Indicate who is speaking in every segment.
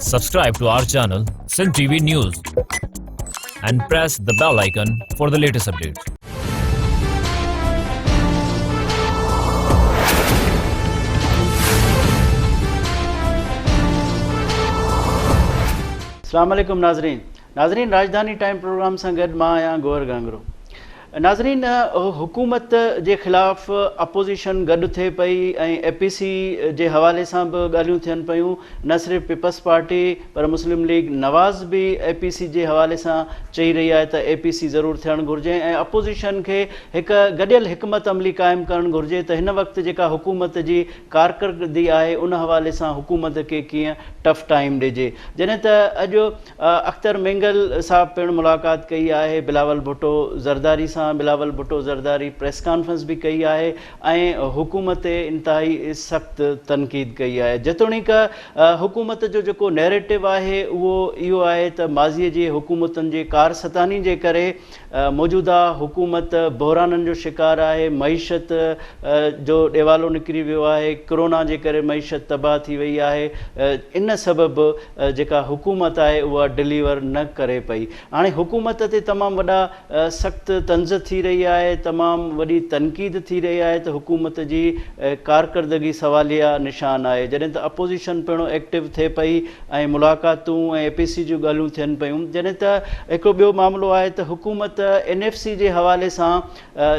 Speaker 1: Subscribe to our channel, Sin TV News, and press the bell icon for the latest updates.
Speaker 2: अस्सलाम वालेकुम नाज़रीन राजधानी time programme सां गॾु मां आहियां गौहर गांगरो। नाज़रीन, हुकूमत जे ख़िलाफ़ अपोज़िशन गॾु थिए पई ऐं APC जे हवाले सां बि ॻाल्हियूं थियनि पियूं। न सिर्फ़ु पीपल्स पार्टी पर मुस्लिम लीग नवाज़ बि APC जे हवाले सां चई रही आहे त APC ज़रूरु थियणु घुरिजे ऐं अपोज़िशन खे हिकु गॾियल हिकमत अमली क़ाइमु करणु घुरिजे त हिन वक़्तु जेका हुकूमत जी कारकरदगी आहे उन हवाले सां हुकूमत खे कीअं टफ टाइम ॾिजे। जॾहिं त अॼु अख्तर मेंगल साहब पिणु मुलाक़ात कई आहे बिलावल भुट्टो ज़रदारी सां। बिलावल भुट्टो ज़रदारी प्रेस कॉन्फ्रेंस भी कई है ऐं हुकूमत इंतहाई सख्त तनक़ीद कई है। जेतोणीक हुकूमत जो जो नैरेटिव है वो इहो है त माज़ीअ जी हुकूमतुनि जी कारसतानी जे करे मौजूदा हुकूमत बहराननि जो शिकार है। मईशत जो ॾेवालो निकिरी वियो है, कोरोना जे करे मईशत तबाह थी वई है। इन सबब जेका हुकूमत है वह डिलीवर न करे पई। हाणे हुकूमत ते तमामु वॾा सख्त तंज़ थी रही है, तमामु वॾी तनक़ीद थी रही है तो हुकूमत जी कारकरदगी सवालिया निशान है। जॾहिं त अपोज़िशन पिणु एक्टिव थे पई ऐं मुलाक़ातूं ऐं APC जूं ॻाल्हियूं थियनि पियूं। जॾहिं त हिकिड़ो ॿियो मामिलो आहे त हुकूमत NFC जे हवाले सां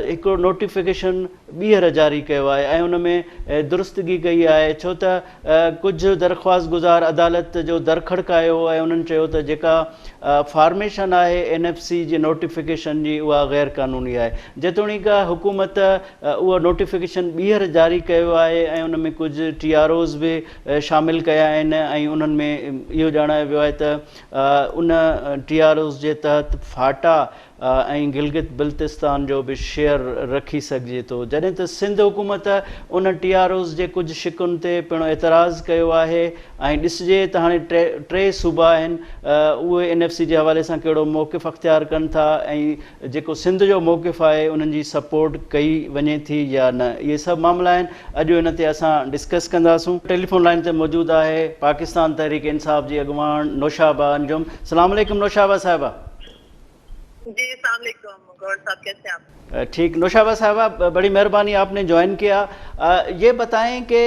Speaker 2: हिकिड़ो नोटिफिकेशन ॿीहर जारी कयो आहे ऐं उन में दुरुस्तगी कई आहे। छो त कुझु दरख़्वास्त गुज़ार अदालत जो दर खड़कायो ऐं उन्हनि चयो त जेका फॉर्मेशन है NFC जी नोटिफिकेशन जी उहा गैर कानूनी है। जेतोणीक हुकूमत उहा नोटिफिकेशन ॿीहर जारी कयो आहे ऐं उन में कुझु TROs भी शामिल कया आहिनि ऐं उन्हनि में इहो ॼाणायो वियो आहे त उन TROs जे तहत फाटा ऐं गिलगित बिल्तिस्तान जो भी शेयर रखी सघिजे थो। जॾहिं त सिंध हुकूमत उन TROs जे कुझु शिकुनि ते पिणु एतराज़ कयो आहे ऐं ॾिसिजे त हाणे टे सूबा आहिनि उहे NFC जे हवाले सां कहिड़ो मौक़िफ़ अख़्तियार कनि था ऐं जेको सिंध जो मौक़िफ़ आहे उन्हनि जी सपोर्ट कई वञे थी या न। इहे सभु मामला आहिनि, अॼु इन ते असां डिस्कस कंदासूं। टेलीफोन लाइन ते मौजूदु आहे पाकिस्तान तहरीक इंसाफ जी अॻुवान नौशाबा अंजुम। सलाम अलैकुम नौशाबा साहिबा।
Speaker 3: जी अस्सलाम वालेकुम गौर साहब, कैसे हैं आप?
Speaker 2: ठीक, नौशाबा साहबा बड़ी मेहरबानी आपने ज्वाइन किया। ये बताएं कि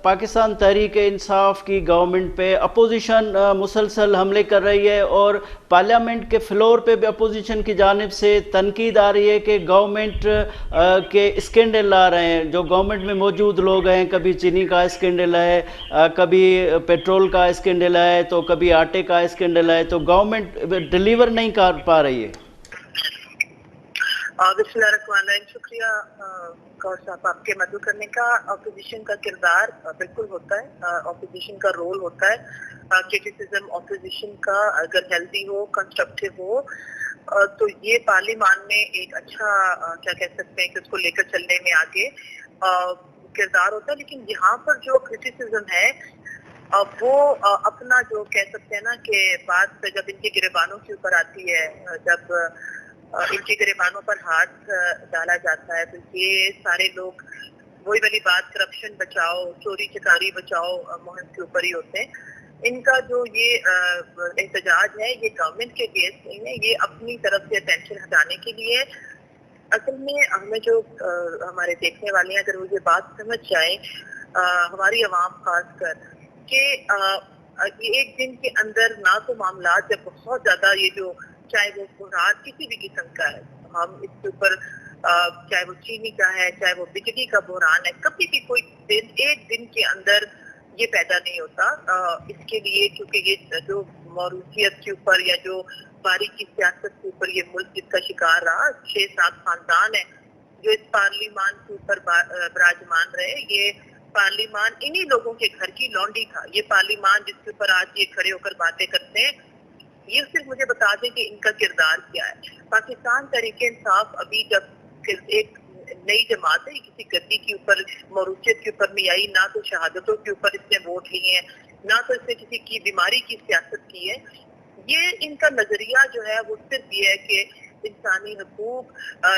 Speaker 2: पाकिस्तान तहरीक इंसाफ की गवर्नमेंट पे अपोजिशन मुसलसल हमले कर रही है और पार्लियामेंट के फ्लोर पे भी अपोजिशन की जानिब से तनकीद आ रही है कि गवर्नमेंट के स्कैंडल आ रहे हैं। जो गवर्नमेंट में मौजूद लोग हैं, कभी चीनी का स्कैंडल है, कभी पेट्रोल का स्कैंडल है, तो कभी आटे का स्कैंडल है, तो गवर्नमेंट डिलीवर नहीं कर पा रही है।
Speaker 3: बिस्मिल्लाहिर्रहमानिर्रहीम, शुक्रिया गौर साहब आपके मदद करने का। ऑपोजिशन का किरदार बिल्कुल होता है, ऑपोजिशन का रोल होता है। क्रिटिसिज्म ऑपोजिशन का अगर हेल्दी हो, कंस्ट्रक्टिव हो तो ये पार्लियामान में एक अच्छा क्या कह सकते हैं कि उसको लेकर चलने में आगे किरदार होता है। लेकिन यहाँ पर जो क्रिटिसिज्म है वो अपना जो कह सकते हैं ना कि बात जब इनके गिरेबानों के ऊपर आती है, जब इनके गिरेबानों पर हाथ डाला जाता है तो ये सारे लोग वही वाली बात करप्शन बचाओ, चोरी चकारी बचाओ मुहिम के ऊपर ही होते हैं। इनका जो ये एहतजाज है ये गवर्नमेंट के अगेंस्ट नहीं है, ये अपनी तरफ से अटेंशन हटाने के लिए। असल में हमें जो हमारे देखने वाले हैं अगर वो ये बात समझ जाए, हमारी आवाम खासकर कि ये एक दिन के अंदर ना तो मामला जब बहुत ज्यादा ये जो चाहे वो बुरान किसी भी किस्म का है, हम इसके ऊपर चाहे वो चीनी का है, चाहे वो बिजली का बुरान है, कभी भी कोई दिन एक दिन के अंदर ये पैदा नहीं होता। इसके लिए क्योंकि ये जो मौरूसियत के ऊपर या जो बारीकी सियासत के ऊपर ये मुल्क जिसका शिकार रहा, 6-7 खानदान है जो इस पार्लियामान के ऊपर विराजमान रहे। ये पार्लियामान इन्हीं लोगों के घर की लौंडी था। ये पार्लियामान जिसके ऊपर आज ये खड़े होकर बातें करते हैं, ये सिर्फ मुझे बता दें कि इनका किरदार क्या है। पाकिस्तान तहरीक इंसाफ अभी जब एक नई जमात है, किसी गद्दी के ऊपर मौरूसियत के ऊपर नहीं आई, ना तो शहादतों के ऊपर इसने वोट लिए हैं, ना तो इसने किसी की बीमारी की सियासत की है। ये इनका नजरिया जो है वो सिर्फ ये है कि इंसानी हकूक,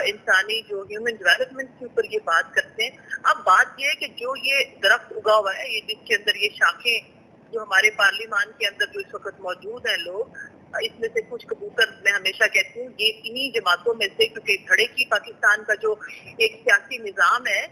Speaker 3: इंसानी जो ह्यूमन डेवलपमेंट के ऊपर ये बात करते हैं। अब बात ये है कि जो ये दरख्त उगा हुआ है, ये जिसके अंदर ये शाखें जो हमारे पार्लियामान के अंदर जो इस वक्त मौजूद हैं लोग, इसमें से कुछ कबूतर मैं हमेशा कहती हूँ ये इन्हीं जमातों में से, क्योंकि धड़े की पाकिस्तान का जो एक सियासी निज़ाम है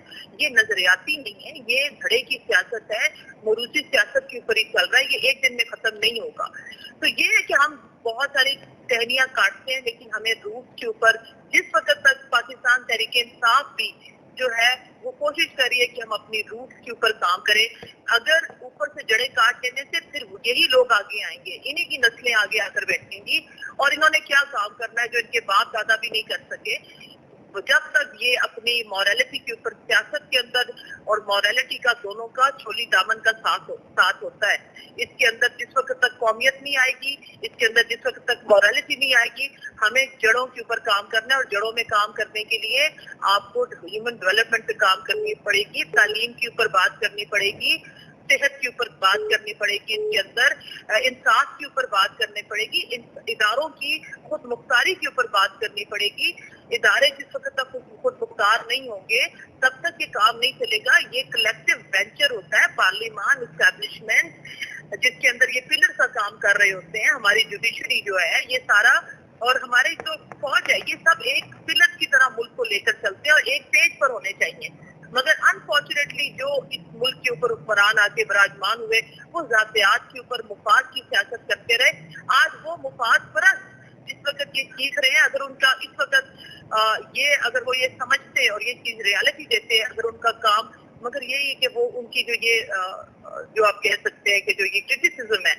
Speaker 3: ये नजरियाती नहीं है, ये धड़े की सियासत है, मरूसी सियासत के ऊपर ही चल रहा है, ये एक दिन में खत्म नहीं होगा। तो ये है कि हम बहुत सारी टहनियां काटते हैं, लेकिन हमें रूट के ऊपर जिस वक्त तक पाकिस्तान तहरीक इंसाफ भी जो है वो कोशिश करिए कि हम अपनी रूट के ऊपर काम करें। अगर ऊपर से जड़ें काट देने से फिर यही लोग आगे आएंगे, इन्हीं की नस्लें आगे आकर बैठेंगी और इन्होंने क्या काम करना है जो इनके बाप दादा भी नहीं कर सके। तो जब तक ये अपनी मॉरलिटी के ऊपर, सियासत के अंदर और मॉरलिटी का दोनों का छोली दामन का साथ होता है, इसके अंदर जिस वक्त तक कौमियत नहीं आएगी, इसके अंदर जिस वक्त तक मॉरलिटी नहीं आएगी, हमें जड़ों के ऊपर काम करना है। और जड़ों में काम करने के लिए आपको ह्यूमन डेवलपमेंट पे काम करनी पड़ेगी, तालीम के ऊपर बात करनी पड़ेगी, सेहत के ऊपर बात करनी पड़ेगी, इसके अंदर इंसाफ के ऊपर बात करनी पड़ेगी, इदारों की खुद मुख्तारी के ऊपर बात करनी पड़ेगी। इदारे जिस वक्त तक खुद मुख्तार नहीं होंगे तब तक ये काम नहीं चलेगा। ये कलेक्टिव वेंचर होता है, पार्लियामान, एस्टैब्लिशमेंट, जिसके अंदर ये पिलर का काम कर रहे होते हैं। हमारी जुडिशरी जो है ये सारा और हमारी जो फौज है ये सब एक पिलर की तरह मुल्क को लेकर चलते हैं और एक पेज पर होने चाहिए। मगर अनफॉर्चुनेटली जो इस मुल्क के ऊपर हुक्मरान आके विराजमान हुए वो जातियात के ऊपर मुफाद की सियासत करते रहे। आज वो मुफाद परस्त जिस वक्त ये सीख रहे हैं, अगर उनका इस वक्त अगर वो ये समझते और ये चीज रियलिटी देते, अगर उनका काम, मगर यही है कि वो उनकी जो आप कह सकते हैं कि जो ये क्रिटिसिज्म है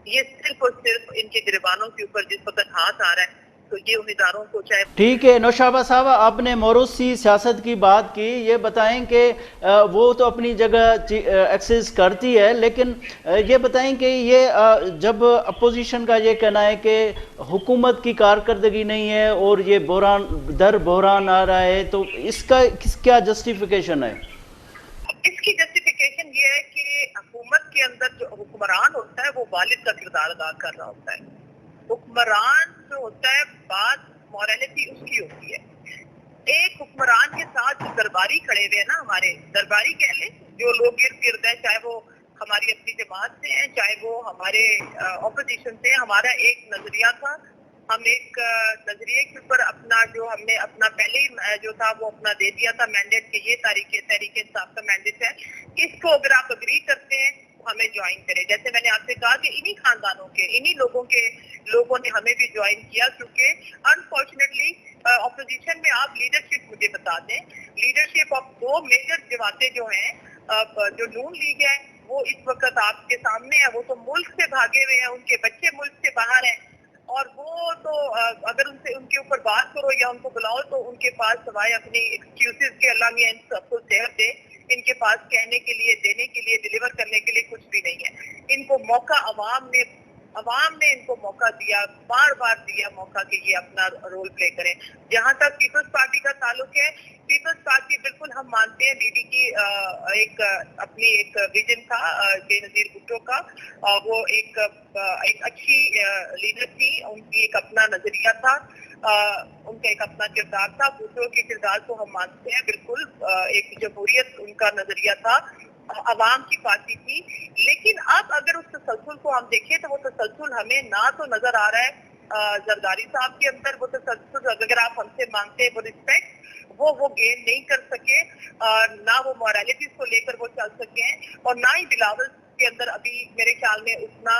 Speaker 3: ये सिर्फ और सिर्फ इनके गिरबानों के ऊपर जिस वक्त हाथ आ रहा है, तो ये उन इदारों को चाहे।
Speaker 2: ठीक है नौशाबा साहब, आपने मोरूसी सियासत की बात की, ये बताएं कि वो तो अपनी जगह एक्सेस करती है, लेकिन ये बताएं कि ये जब अपोजिशन का ये कहना है कि हुकूमत की कारकर्दगी नहीं है और ये बहरान आ रहा है, तो इसका क्या जस्टिफिकेशन है?
Speaker 3: इसकी जस्टिफिकेशन ये है कि हुकूमत के अंदर जो हुक्मरान होता है वो वालिद का किरदार अदा कर रहा होता है। हुक्मरान जो होता है बात मॉरलिटी उसकी होती है। एक हुक्मरान के साथ जो दरबारी खड़े हुए हैं ना, हमारे दरबारी कह ले, जो लोग गिर्द गिर्द है, चाहे वो हमारी अपनी जमात से हैं, चाहे वो हमारे ऑपोजिशन से, हमारा एक नजरिया था, हम एक नजरिए के ऊपर अपना जो हमने अपना पहले ही जो था वो अपना दे दिया था मैंडेट कि ये तहरीक इंसाफ का मैंडेट है, इसको अगर आप अग्री करते हैं हमें ज्वाइन करें। जैसे मैंने आपसे कहा कि इन्हीं खानदानों के, इन्हीं लोगों ने हमें भी ज्वाइन किया, क्योंकि अनफॉर्चुनेटली ऑपोजिशन में आप लीडरशिप मुझे बता दें, लीडरशिप ऑफ दो मेजर जमातें जो हैं, जो नून लीग है वो इस वक्त आपके सामने है, वो तो मुल्क से भागे हुए हैं, उनके बच्चे मुल्क से बाहर हैं, और वो तो अगर उनके ऊपर बात करो या उनको बुलाओ तो उनके पास सवाए अपनी एक्सक्यूजेस के, अल्लाह मियां इन सबको सेहत दे, इनके पास कहने के लिए, देने के लिए, डिलीवर करने के लिए कुछ भी नहीं है। इनको मौका अवाम ने इनको मौका दिया, बार बार दिया मौका कि ये अपना रोल प्ले करें। जहां तक पीपल्स पार्टी का ताल्लुक है, पीपल्स पार्टी बिल्कुल हम मानते हैं दीदी की अपनी एक विजन था बेनजीर भुट्टो का, वो एक अच्छी लीडर थी, उनकी एक अपना नजरिया था, उनका एक अपना किरदार था। भुट्टो के किरदार को हम मानते हैं बिल्कुल, एक जमहूरियत उनका नजरिया था, अवाम की पार्टी थी। लेकिन अब अगर उस तसलसल को हम देखें तो वो तसलसल हमें ना तो नजर आ रहा है जरदारी साहब के अंदर, वो तसलसल अगर आप हमसे मांगते हैं वो रिस्पेक्ट वो गेन नहीं कर सके, ना वो मॉरलिटीज को लेकर वो चल सके हैं, और ना ही बिलावल के अंदर अभी मेरे ख्याल में उतना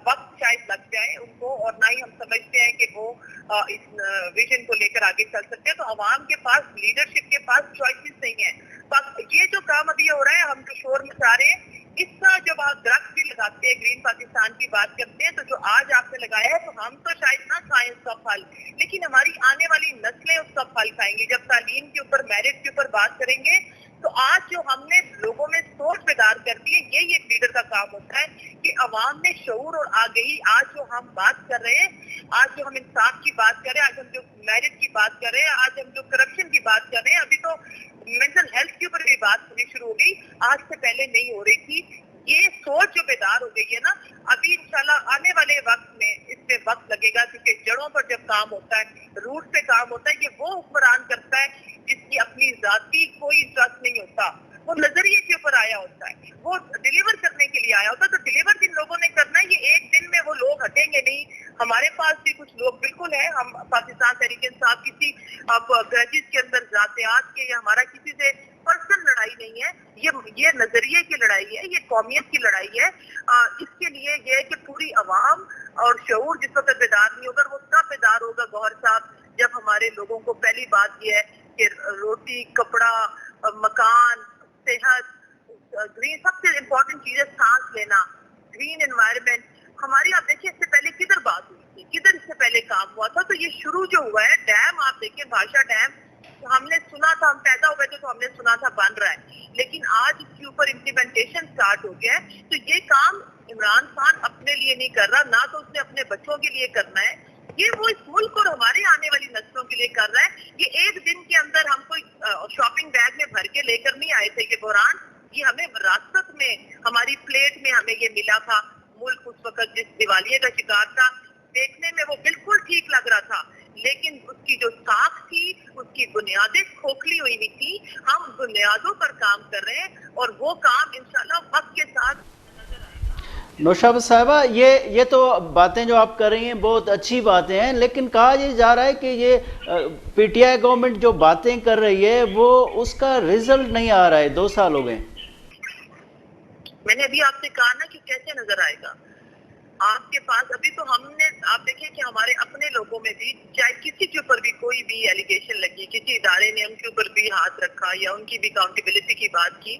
Speaker 3: वक्त शायद लग जाए उनको, और ना ही हम समझते हैं कि वो इस विजन को लेकर आगे चल सकते हैं। तो अवाम के पास, लीडरशिप के पास चॉइसेस नहीं है। ये जो काम अभी हो रहा है, हम जो शोर मचा रहे हैं, इसका जब आप दरख्त भी लगाते हैं, ग्रीन पाकिस्तान की बात करते हैं, तो जो आज आपने लगाया है तो हम तो शायद ना खाएं उसका फल, लेकिन हमारी आने वाली नस्लें उसका फल खाएंगी। जब तालीम के ऊपर, मेरिट के ऊपर बात करेंगे, तो आज जो हमने लोगों में सोच बेदार कर दी है, यही एक लीडर का काम होता है कि अवाम में शऊर और आगही, आज जो हम बात कर रहे हैं, आज जो हम इंसाफ की बात कर रहे हैं, आज हम जो मेरिट की बात कर रहे हैं, आज हम जो करप्शन की बात कर रहे हैं, अभी तो मेंटल हेल्थ के ऊपर भी बात होनी शुरू हो गई, आज से पहले नहीं हो रही थी। ये सोच जो बेदार हो गई है ना, अभी इंशाल्लाह आने वाले वक्त में इस पे वक्त लगेगा, क्योंकि जड़ों पर जब काम होता है, रूट पे काम होता है, ये वो हुक्मरान करता है जिसकी अपनी जाति कोई इंटरेस्ट नहीं होता, وہ نظریے کے اوپر آیا ہوتا ہے, وہ ڈلیور کرنے کے لیے آیا ہوتا ہے. تو ڈلیور جن لوگوں نے کرنا ہے, یہ ایک دن میں وہ لوگ ہٹیں گے نہیں. ہمارے پاس بھی کچھ لوگ بالکل ہیں, ہم پاکستان تحریک انصاف کسی گرجز کے اندر ذاتیات کے یا ہمارا کسی سے پرسنل لڑائی نہیں ہے, یہ نظریے کی لڑائی ہے, یہ قومیت کی لڑائی ہے. اس کے لیے یہ ہے کہ پوری عوام اور شعور جس وقت بیدار نہیں ہوگا, وہ تب بیدار ہوگا گوہر صاحب جب ہمارے لوگوں کو پہلی بات یہ ہے کہ روٹی, کپڑا, مکان, صحت, گرین, سب سے امپورٹنٹ چیز ہے سانس لینا, گرین انوائرمنٹ. ہماری آپ دیکھیں اس سے پہلے کدھر بات ہوئی تھی, کدھر اس سے پہلے کام ہوا تھا. تو یہ شروع جو ہوا ہے ڈیم, آپ دیکھیں بھاشا ڈیم, ہم نے سنا تھا, ہم پیدا ہوئے تھے تو ہم نے سنا تھا بن رہا ہے, لیکن آج اس کے اوپر امپلیمنٹیشن سٹارٹ ہو گیا ہے. تو یہ کام عمران خان اپنے لیے نہیں کر رہا, نہ تو اس نے اپنے بچوں کے لیے کرنا ہے, یہ وہ اس ملک اور ہمارے آنے والی نسلوں کے لیے کر رہا ہے. یہ ایک دن کے اندر ہم کوئی شاپنگ بیگ میں بھر کے لے کر نہیں آئے تھے کہ بحران, یہ ہمیں وراثت میں ہماری پلیٹ میں ہمیں یہ ملا تھا. ملک اس وقت جس دیوالیے کا شکار تھا, دیکھنے میں وہ بالکل ٹھیک لگ رہا تھا, لیکن اس کی جو ساکھ تھی, اس کی بنیادیں کھوکھلی ہوئی ہوئی تھی. ہم بنیادوں پر کام کر رہے ہیں اور وہ کام انشاءاللہ وقت کے ساتھ.
Speaker 2: نوشابہ صاحبہ, یہ تو باتیں جو آپ کر رہی ہیں بہت اچھی باتیں ہیں, لیکن کہا یہ جا رہا ہے کہ یہ پی ٹی آئی گورنمنٹ جو باتیں کر رہی ہے وہ اس کا رزلٹ نہیں آ رہا ہے. 2 سال ہو گئے.
Speaker 3: میں نے ابھی آپ سے کہا نا کہ کیسے نظر آئے گا آپ کے پاس. ابھی تو ہم نے, آپ دیکھیں کہ ہمارے اپنے لوگوں میں بھی چاہے کسی کے اوپر بھی کوئی بھی ایلیگیشن لگی, کسی ادارے نے ان کے اوپر بھی ہاتھ رکھا یا ان کی بھی اکاؤنٹیبلٹی کی بات کی,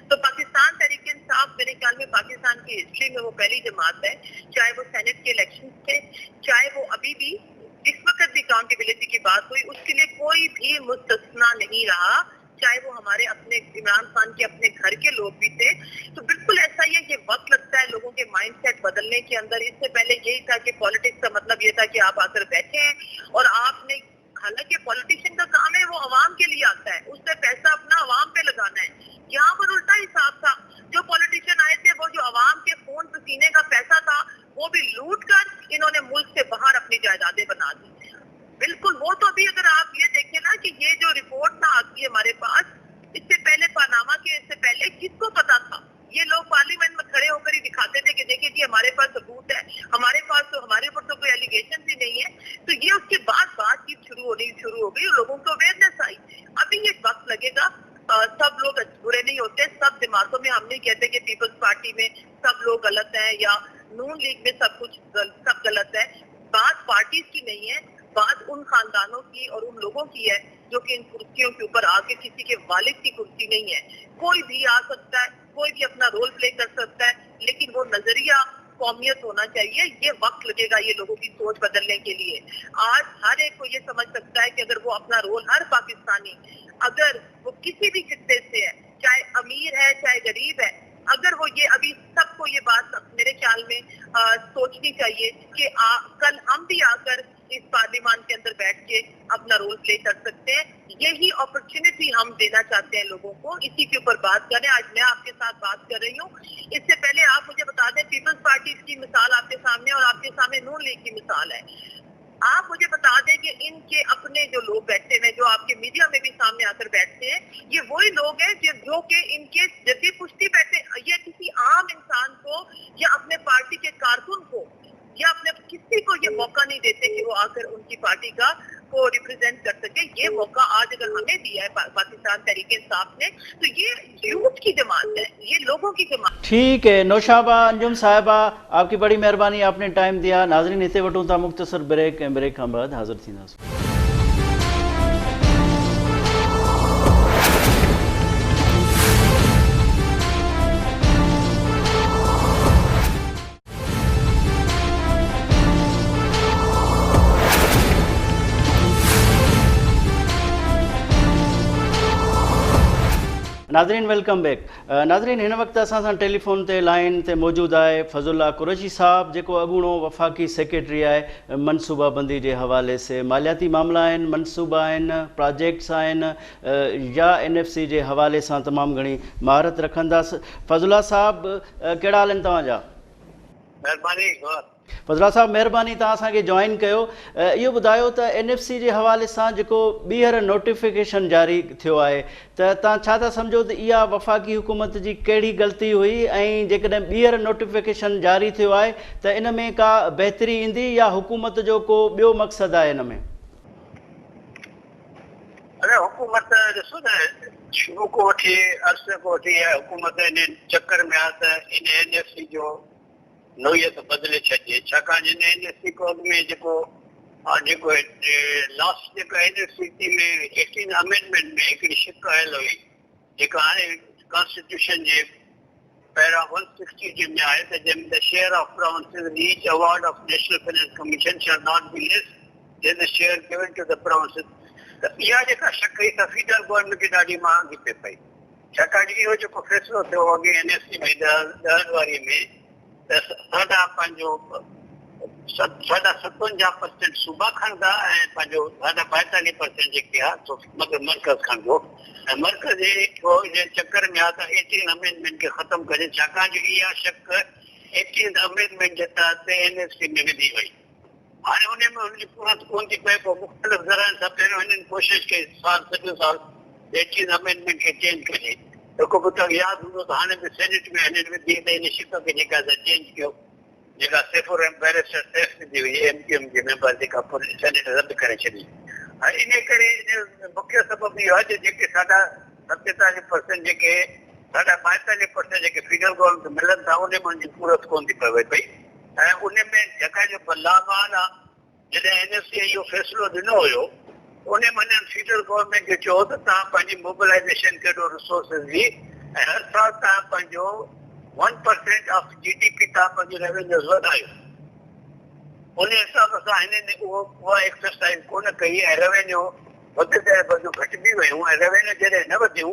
Speaker 3: تو پاکستان تحریک انصاف میرے خیال میں پاکستان کی ہسٹری میں وہ پہلی جماعت ہے, چاہے وہ سینٹ کے الیکشن تھے, چاہے وہ ابھی بھی اس وقت بھی اکاؤنٹیبلٹی کی بات ہوئی, اس کے لیے کوئی بھی مستثنا نہیں رہا, چاہے وہ ہمارے اپنے عمران خان کے اپنے گھر کے لوگ بھی تھے. تو بالکل ایسا ہی ہے کہ وقت لگتا ہے لوگوں کے مائنڈ سیٹ بدلنے کے اندر. اس سے پہلے یہی تھا کہ پالیٹکس کا مطلب یہ تھا کہ آپ آ کر بیٹھے ہیں اور آپ نے, حالانکہ پالیٹیشین کا کام ہے وہ عوام کے لیے آتا ہے, اس سے پیسہ اپنا عوام پہ لگانا ہے. یہاں پر الٹا حساب تھا, جو پالیٹیشین آئے تھے وہ جو عوام کے خون پسینے کا پیسہ تھا وہ بھی لوٹ کر انہوں نے ملک سے باہر اپنی جائیدادیں بنا دی. بالکل وہ تو ابھی اگر آپ یہ دیکھیں نا کہ یہ جو رپورٹ نہ آتی ہے ہمارے پاس, اس سے پہلے پاناما کے اس سے پہلے کس کو پتا تھا؟ یہ لوگ پارلیمنٹ میں کھڑے ہو کر ہی دکھاتے تھے کہ دیکھیں جی ہمارے پاس ثبوت ہے, ہمارے پاس تو, ہمارے اوپر تو کوئی ایلیگیشن بھی نہیں ہے. تو یہ اس کے بعد بات چیت شروع ہو گئی اور لوگوں کو اویئرنیس آئی. ابھی یہ وقت لگے گا, سب لوگ برے نہیں ہوتے, سب جماعتوں میں ہم نہیں کہتے کہ پیپلز پارٹی میں سب لوگ غلط ہیں یا نون لیگ میں سب غلط ہے. بات پارٹیز کی نہیں ہے, بات ان خاندانوں کی اور ان لوگوں کی ہے جو کہ ان کرسیوں کے اوپر آ کے, کسی کے والد کی کرسی نہیں ہے, کوئی بھی آ سکتا ہے, کوئی بھی اپنا رول پلے کر سکتا ہے, لیکن وہ نظریہ قومیت ہونا چاہیے. یہ وقت لگے گا یہ لوگوں کی سوچ بدلنے کے لیے. آج ہر ایک کو یہ سمجھ سکتا ہے کہ اگر وہ اپنا رول, ہر پاکستانی اگر وہ کسی بھی خطے سے ہے, چاہے امیر ہے چاہے غریب ہے, اگر وہ یہ, ابھی سب کو یہ بات میرے خیال میں سوچنی چاہیے کہ کل ہم بھی آ کر اس پارلیمان کے اندر بیٹھ کے اپنا رول پلے کر سکتے ہیں. یہی اپرچونٹی ہم دینا چاہتے ہیں لوگوں کو, اسی کے اوپر بات کریں. آج میں آپ کے ساتھ بات کر رہی ہوں, اس سے پہلے آپ مجھے بتا دیں, پیپلز پارٹی کی مثال آپ کے سامنے اور آپ کے سامنے نون لیگ کی مثال ہے. آپ مجھے بتا دیں کہ ان کے اپنے جو لوگ بیٹھے ہیں, جو آپ کے میڈیا میں بھی سامنے آ کر بیٹھتے ہیں, یہ وہی لوگ ہیں جو کہ ان کے جدی پشتی بیٹھے, یہ کسی عام انسان کو یا اپنے پارٹی کے کارکن کو یا اپنے کسی کو یہ موقع نہیں دیتے کہ وہ آ کر ان کی پارٹی کو ریپرزینٹ کر سکے. یہ موقع آج اگر ہمیں دیا ہے پاکستان تحریک انصاف نے, تو یہ یوتھ کی جماعت ہے, یہ لوگوں کی جماعت.
Speaker 2: ٹھیک ہے نوشابہ انجم صاحبہ, آپ کی بڑی مہربانی, آپ نے ٹائم دیا. ناظرین ہتے وٹوں تا مختصر بریک, بریک کھان بعد حاضر थींदासीं. ناظرین ویلکم بیک. ناظرین ہن وقت اساں سان ٹیلیفون تے لائن تے موجود ہے فضل اللہ قریشی صاحب, جیکو اگوڑو وفاقی سیکریٹری ہے منصوبہ بندی کے حوالے سے. مالیاتی معاملہ آئین, منصوبہ آئین, پروجیکٹس آئین یا NFC کے حوالے سے تمام گھنی مہارت رکھنداس. فضل اللہ صاحب کہڑا حال ہیں تواں جا؟
Speaker 4: महिरबानी।
Speaker 2: फज़ला साहब महिरबानी तव्हां असांखे जॉइन कयो। इहो ॿुधायो त NFC जे हवाले सां जेको ॿीहर नोटिफिकेशन जारी थियो आहे त तव्हां छा था सम्झो त इहा वफ़ाक़ी हुकूमत जी कहिड़ी ग़लती हुई ऐं जेकॾहिं ॿीहर नोटिफिकेशन जारी थियो आहे त इन में का बहितरी ईंदी या हुकूमत जो को ॿियो मक़सदु आहे इन में?
Speaker 4: अरे हुकूमत ॾिसो न, शुरू को वठी अरसे को वठी हुकूमत इन चक्कर में आहे त इन NFC जो नोयत बदिले छॾिजे, छाकाणि इन NFC कोड में जेको लास्ट जेको NFC में 18 अमेंडमेंट में हिकिड़ी शिक आयल हुई जेका हाणे कॉन्स्टिट्यूशन जे पैरा 160 में आहे त जंहिंमें the share of provinces in each award of national finance commission shall not be less than the share given to the provinces. त इहा जेका शक हुई त फेडरल गवर्नमेंट खे ॾाढी महांगी पए पई, छाकाणि इहो जेको फ़ैसिलो थियो अॻे NFC में 10 में त साढा 57% सूबा खणंदा ऐं पंहिंजो साढा 42% जेके आहे मतिलबु मर्कज़ खणंदो, ऐं मर्कज़ जे चकर में आहे त 18 अमेंडमेंट खे ख़तमु करे, छाकाणि इहा शक 18 अमेंडमेंट जे तहत NFC में विधी वई। हाणे उन में हुनजी पूरत कोन थी पए, पोइ मुख़्तलिफ़ ज़राइनि सां पहिरियों हिननि कोशिशि कई सॼो साल 18 अमेंडमेंट खे चेंज कजे। हिकु पुटु यादि हूंदो त हाणे बि सेनेट में हिननि विधी त इन शिक खे जेका चेंज कयो, जेका सेफुर ऐं बैरिस्टर टेस्ट विधी हुई MQM जे मेंबर, जेका पोइ सेनेट रद्द करे छॾी। इन करे मुख्य सबबु इहो आहे जेके साढा 47% जेके साढा 42% जेके फेडरल गवर्नमेंट मिलनि था उन में हुनजी पूरत कोन थी पए पई, ऐं उन में जेका जो लामान आहे जॾहिं NFC इहो फ़ैसिलो ॾिनो हुयो उन में फेडरल गवर्नमेंट खे चयो त तव्हां पंहिंजी मोबिलाइज़ेशन कयो रिसोर्सिस जी, ऐं हर साल तव्हां पंहिंजो 1% ऑफ GDP तव्हां पंहिंजो रेवेन्यूज़ वधायो। उन हिसाब सां हिननि उहा एक्सरसाइज़ कोन कई ऐं रेवेन्यू वधंदे वधंदियूं घटिजी वियूं, ऐं रेवेन्यू जॾहिं न वधियूं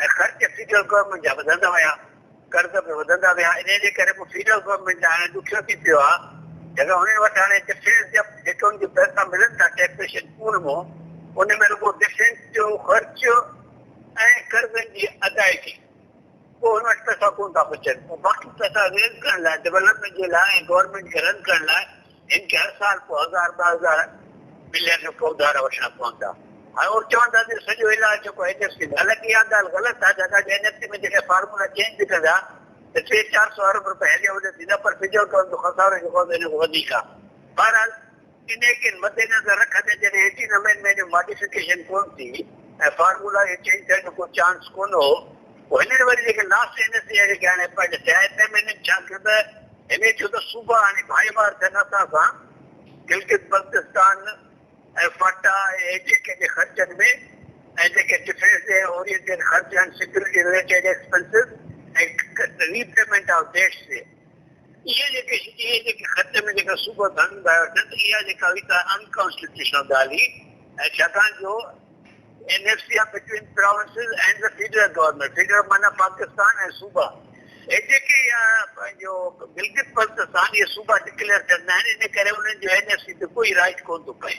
Speaker 4: ऐं ख़र्च फेडरल गवर्नमेंट जा वधंदा विया, कर्ज़ बि वधंदा विया, इन जे करे पोइ फेडरल गवर्नमेंट हाणे ॾुखियो थी पियो आहे जेका हुननि वटि हाणे डिफेंस जा जेके हुनखे पैसा मिलनि था टैक्सेशन पूल मां, उन में रुगो डिफेंस जो ख़र्च ऐं कर्ज़नि जी अदायगी, पोइ हुन वटि पैसा कोन था बचनि। पोइ बाक़ी पैसा रेज़ करण लाइ, डेवलपमेंट जे लाइ ऐं गवर्नमेंट खे रन करण लाइ हिन खे हर साल पोइ 1000-2000 बिलियन रुपया उधार वठणा पवंदा। हाणे उहो चवंदा त सॼो इलाजु जेको NFC में, हालांकि इहा ॻाल्हि ग़लति आहे, छाकाणि NFC में जेके फार्मूला चेंज बि कंदा त 300-400 अरब रुपया हेॾे होॾे थींदा, पर फेडरल गवर्नमेंट जो खसारो जेको आहे हिन खां वधीक आहे। बहरहाल इन खे मद्देनज़र रखंदे जॾहिं 18 अमेंडमेंट जो मॉडिफिकेशन कोन थी ऐं फार्मूला खे चेंज करण जो को चांस कोन हो, पोइ हिननि वरी जेके लास्ट NFC आहे जेके हाणे थिया हिननि छा कयो त हिन चयो त सूबा हाणे भाईवार थियनि असां सां, गिलगित बल्तिस्तान ऐं फाटा ऐं जेके ख़र्चनि में ऐं जेके डिफेंस जे ओरिएंटेड ख़र्च आहिनि, सिक्योरिटी रिलेटेड एक्सपेंसिस ऐं रीपेमेंट ऑफ डेट्स ते, इहे जेके ख़र्च में जेका सूबो धन लाइ वठनि, इहा जेका हुई त अनकॉन्स्टिट्यूशनल ॻाल्हि हुई, ऐं छाकाणि जो NFC आहे between provinces and the federal government, federal माना पाकिस्तान ऐं सूबा, ऐं जेके पंहिंजो गिलगित बल्तिस्तान इहे सूबा डिक्लेयर कंदा आहिनि, इन करे उन्हनि जो NFC ते कोई राइट कोन थो पए।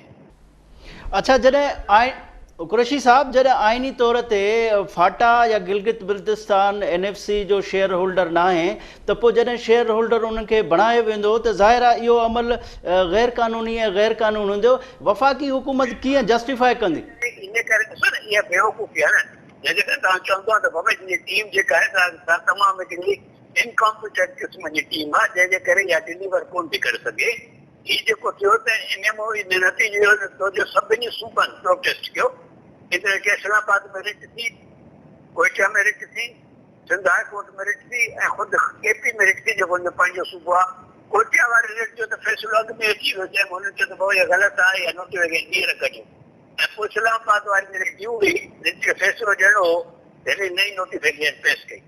Speaker 2: अच्छा, जॾहिं कुरैशी साहब जॾहिं आइनी तौर ते फाटा या गिलगित बल्तिस्तान NFC जो शेयर होल्डर न आहे त पोइ जॾहिं शेयर होल्डर उनखे बणायो वेंदो त ज़ाहिर आहे इहो अमल गैर क़ानूनी ऐं गैर क़ानून हूंदो, वफ़ाक़ी हुकूमत कीअं जस्टिफाई कंदी?
Speaker 4: इन करे ॾिसो न, इहा बेवकूफ़ी आहे न, जॾहिं तव्हां चवंदो त बाबा जी टीम जेका आहे तमामु हिकिड़ी इनकॉम्पिटेंट क़िस्म जी टीम आहे, जंहिंजे करे इहा डिलीवर कोन थी करे सघे। हीउ जेको थियो त इन में नतीजो जो सभिनी सूबनि प्रोटेस्ट कयो, इधर के इस्लामाबाद में रिट थी, कोयटा में रिट थी, सिंध हाई कोर्ट में रिट थी, ऐं ख़ुदि KP में रिट थी जेको हुनजो पंहिंजो सूबो आहे। कोयटा वारे रिट जो त फ़ैसिलो अॻु में अची वियो, जंहिंमें हुननि चयो त भाऊ इहा ग़लति आहे, या नोटिफिकेशन ॿीहर कजो, ऐं पोइ इस्लामाबाद वारी रिट ॾियूं हुई, रिट खे फ़ैसिलो ॾियणो हो, हिन नई नोटिफिकेशन पेश कई,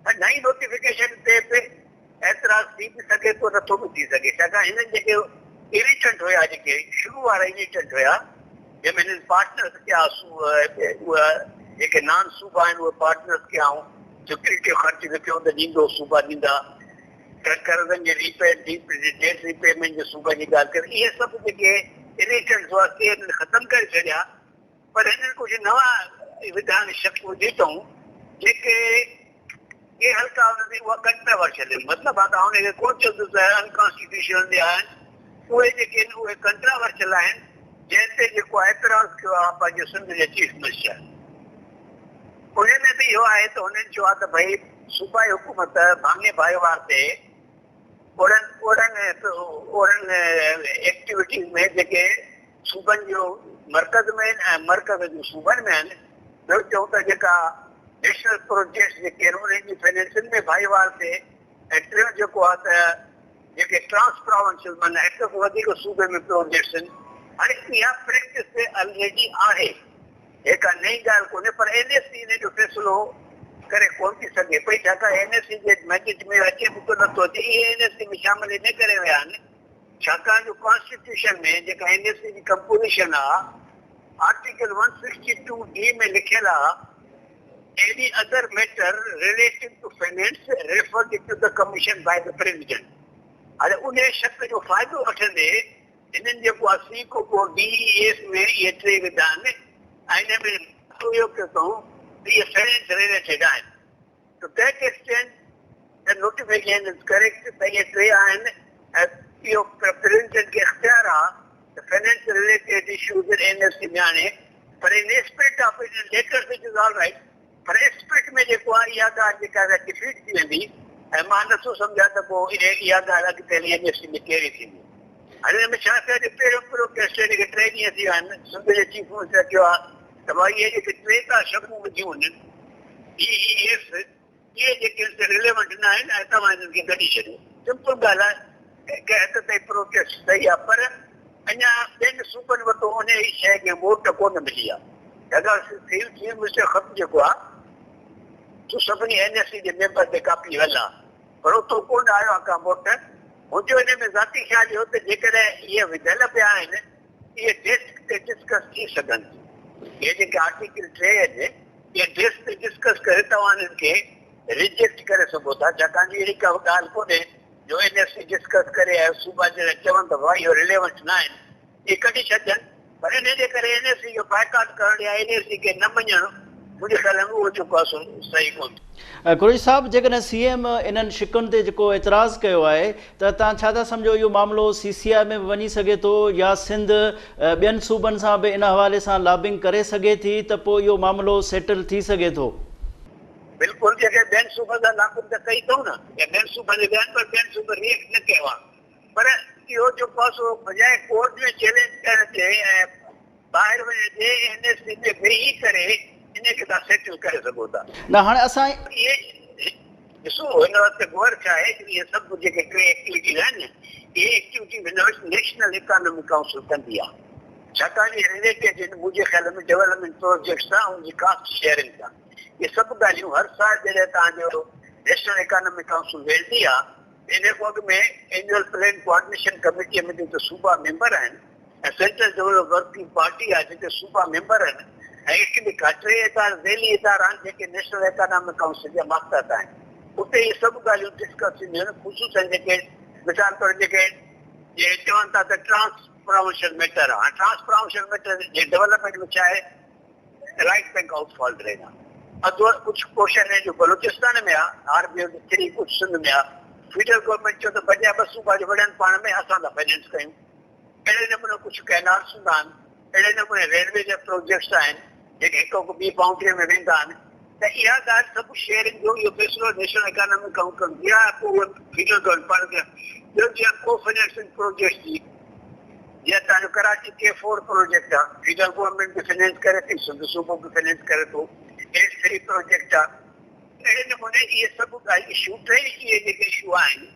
Speaker 4: ऐं नई नोटिफिकेशन ते बि एतिराज़ थी बि सघे थो, नथो बि थी सघे, छाकाणि हिननि जेके इरिटेंट हुया, जेके शुरू वारा इरिटेंट हुया, जंहिंमें हिननि पार्टनर्स कया, उहा जेके नॉन सूबा आहिनि उहे पार्टनर्स कया, ऐं सिक्योरिटी ख़र्च बि कयो त ॾींदो, सूबा ॾींदा, कर्ज़नि जे डेट रीपेमेंट जे सूबे जी ॻाल्हि करे, इहे सभु जेके इरिटेंट्स हुआ से हिननि ख़तमु करे छॾिया, पर हिननि कुझु नवां विधान शक विधी अथऊं जेके یہ हल्का उहा कंट्रावर्शियल आहिनि, मतिलबु आहे त हुनखे कोन चवंदो त अनकॉन्स्टिट्यूशनल आहिनि, उहे जेके आहिनि उहे कंट्रावर्शियल आहिनि, जंहिं ते जेको एतिराज़ कयो आहे पंहिंजो सिंध जे चीफ मिनिस्टर। उन में बि इहो आहे त हुननि चयो आहे त भई सूबाई हुकूमत भाङे भाईवार ते ओड़नि एक्टिविटीज़ में जेके सूबनि जो मर्कज़ में आहिनि ऐं मर्कज़ जूं सूबनि में आहिनि। ॿियो चऊं त जेका नेशनल प्रोजेक्ट्स जेके आहिनि उन्हनि जी फाइनेंसिंग में भाईवार ते, ऐं टियों जेको आहे त जेके ट्रांस प्रोविंशियल माना हिक खां वधीक सूबे में प्रोजेक्ट्स आहिनि। हाणे इहा प्रैक्टिस ते ऑलरेडी आहे, जेका नई ॻाल्हि कोन्हे, पर NSC इन जो फ़ैसिलो करे कोन थी सघे पई, छाकाणि NSC जे मैंडेट में अचे बि कोन नथो अचे। इहे NSC में शामिल इन करे विया आहिनि छाकाणि जो कॉन्स्टिट्यूशन में जेका NSC जी कंपोजिशन आहे, आर्टिकल 162D में लिखियल आहे, any other matter relating to finance referred to the commission by the president। हाणे उन शक जो फ़ाइदो वठंदे हिननि जेको आहे C को DES में इहे टे विधा आहिनि, ऐं इन में इहो पियो अथऊं इहे फाइनेंस रिलेटेड आहिनि। To that extent the notification is correct त इहे टे आहिनि ऐं इहो प्रेसिडेंट खे इख्तियार आहे त फाइनेंस रिलेटेड इश्यूज़ NSC में आणे, पर इन स्पिरिट ऑफ इन letters it is all right, पर स्पिरिट में जेको आहे इहा ॻाल्हि जेका डिफीट थी वेंदी, ऐं मां नथो सम्झां त पोइ इहा ॻाल्हि अॻिते NSC में कहिड़ी थींदी। हाणे हिन में छा कयो, पहिरियों प्रोटेस्ट जेके 3 ॾींहं थी विया आहिनि, सिंध जे चीफ मिनिस्टर चयो आहे त भई इहे जेके 3 शक़ूं विधियूं आहिनि DES, इहे जेके रिलेवेंट न आहिनि ऐं तव्हां हिननि खे कढी छॾियो। सिंपल ॻाल्हि आहे, कंहिं हद ताईं प्रोटेस्ट सही आहे, पर अञा ॿियनि सूबनि वटि उन ई शइ खे वोट कोन मिली आहे। चीफ मिनिस्टर ख़त जेको आहे सो सभिनी NSC जे मेंबर ते कापी हल आहे, पर उतो कोन आयो आहे का वोट। मुंहिंजो हिन में ज़ाती ख़्यालु इहो त जेकॾहिं इहे विधियल पिया आहिनि, इहे डेस्क ते डिस्कस थी सघनि। इहे जेके आर्टिकल 3 आहिनि, इहे डेस्क ते डिस्कस करे तव्हां हिननि खे रिजेक्ट करे सघो था, छाकाणि अहिड़ी का ॻाल्हि कोन्हे जो NSC डिस्कस करे ऐं सूबा जॾहिं चवनि त भाई इहो रिलेवेंट न आहिनि, इहे कढी छॾनि। पर इन जे करे NSC जो बाइकाट करणु या NSC खे न मञणु मुंहिंजे ख़्याल में उहो जेको आहे सही कोन्हे।
Speaker 2: कुरेश साहब, जेकॾहिं CM इन्हनि शिकुनि ते जेको एतिराज़ कयो आहे त तव्हां छा था सम्झो इहो मामिलो CCI में बि वञी सघे थो, या सिंध ॿियनि सूबनि सां बि इन हवाले सां लॉबिंग करे सघे थी त पोइ इहो मामिलो सेटल थी सघे थो?
Speaker 4: बिल्कुलु, जेके ॿियनि सूबनि सां लाॻू त कई अथऊं न, या ॿियनि सूबनि जे ॿियनि, पर ॿियनि सूबनि रिएक्ट न कयो आहे। पर इहो जेको आहे सो बजाए कोर्ट में चैलेंज करण ते ऐं ॿाहिरि वञण ते NSC में वेही करे इनखे तव्हां सेटल करे सघो था।
Speaker 2: न हाणे असां
Speaker 4: इहे ॾिसो हिन वक़्तु गौर छा आहे कि इहे सभु जेके 3 एक्टिविटीज़ आहिनि, इहे एक्टिविटी नेशनल इकोनॉमिक काउंसिल कंदी आहे, छाकाणि रिलेटेड आहिनि मुंहिंजे ख़्याल में डेवलपमेंट प्रोजेक्ट्स सां ऐं उनजी कास्ट शेयरिंग सां। इहे सभु ॻाल्हियूं हर साल जॾहिं तव्हांजो नेशनल इकोनॉमिक काउंसिल वेंदी आहे, इन खां अॻु में एनुअल प्लान कोऑर्डिनेशन कमेटीअ में जेके सूबा मेंबर आहिनि ऐं सेंट्रल डेवलप वर्किंग पार्टी आहे जेके सूबा मेंबर आहिनि, ऐं हिकु ॿ 3 इदारा ज़ैली इदारा आहिनि जेके नेशनल इकोनॉमिक काउंसिल जा मक़सद आहिनि। उते इहे सभु ॻाल्हियूं डिस्कस थींदियूं आहिनि, ख़ुशूसन जेके मिसाल तौर जेके चवनि था त ट्रांस प्रोविंशियल मैटर आहे। ट्रांस प्रोविंशियल मैटर जे डेवलपमेंट में छा आहे, राइट बैंक आउटफॉल ड्रेन आहे, अधु कुझु पोर्शन आहे जो बलूचिस्तान में आहे, RBO कुझु सिंध में आहे। फेडरल गवर्नमेंट चयो त बजाए 2 सूबा जो वॾनि पाण में असां था फाइनेंस कयूं। अहिड़े नमूने कुझु कैनाल्स हूंदा आहिनि, अहिड़े नमूने रेलवे जा प्रोजेक्ट्स आहिनि जेके हिक खां ॿी बाउंड्रीअ में वेंदा आहिनि। त इहा ॻाल्हि सभु शेयरिंग जो इहो फ़ैसिलो नेशनल इकोनॉमिक काउंसिल कंदी आहे, पोइ फेडरल गवर्नमेंट पाण खे। ॿियो जीअं को फाइनेंसिंग प्रोजेक्ट जी, जीअं तव्हांजो कराची K4 प्रोजेक्ट आहे, फेडरल गवर्नमेंट बि फाइनेंस करे थी, सिंध सूबो बि फाइनेंस करे थो। H3 प्रोजेक्ट आहे। अहिड़े नमूने इहे सभु ॻाल्हि इशू 3 इहे जेके इशू आहिनि